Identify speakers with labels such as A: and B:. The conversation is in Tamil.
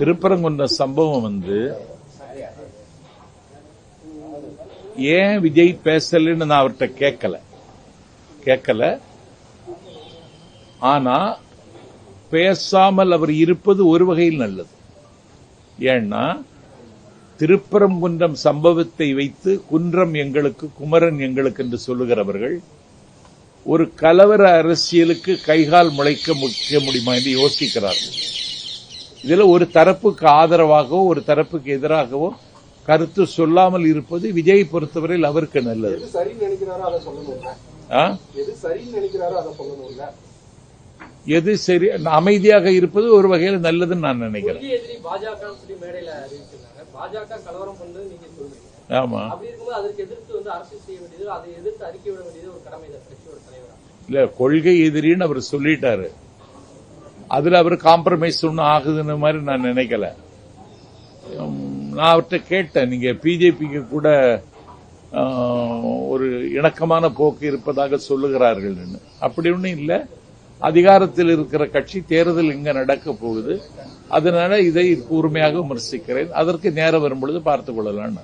A: திருப்பரங்குன்ற சம்பவம் ஏன் விஜய் பேசலன்னு நான் அவர்கிட்ட கேட்கல. ஆனா பேசாமல் அவர் இருப்பது ஒரு வகையில் நல்லது. ஏன்னா திருப்பரங்குன்றம் சம்பவத்தை வைத்து குன்றம் எங்களுக்கு, குமரன் எங்களுக்கு என்று சொல்லுகிறவர்கள் ஒரு கலவர அரசியலுக்கு கைகால் முளைக்க முடியுமா என்று யோசிக்கிறார்கள். இதுல ஒரு தரப்புக்கு ஆதரவாகவோ ஒரு தரப்புக்கு எதிராகவோ கருத்து சொல்லாமல் இருப்பது விஜய் பொறுத்தவரையில் அவருக்கு நல்லது. எது சரி, அமைதியாக இருப்பது ஒரு வகையில் நல்லதுன்னு நான் நினைக்கிறேன். ஆமா, இல்ல கொள்கை எதிரின்னு அவர் சொல்லிட்டாரு. அதுல அவர் காம்ப்ரமைஸ் ஒன்னும் ஆகுதுன்னு மாதிரி நான் நினைக்கல. நான் அவர்கிட்ட கேட்டேன், நீங்க பிஜேபிக்கு கூட ஒரு இணக்கமான போக்கு இருப்பதாக சொல்லுகிறார்கள். அப்படி ஒன்றும் இல்லை. அதிகாரத்தில் இருக்கிற கட்சி தேர்தல் இங்க நடக்க போகுது. அதனால இதை கூர்மையாக விமர்சிக்கிறேன். அதற்கு நேரம் வரும்பொழுது பார்த்துக் கொள்ளலாம்.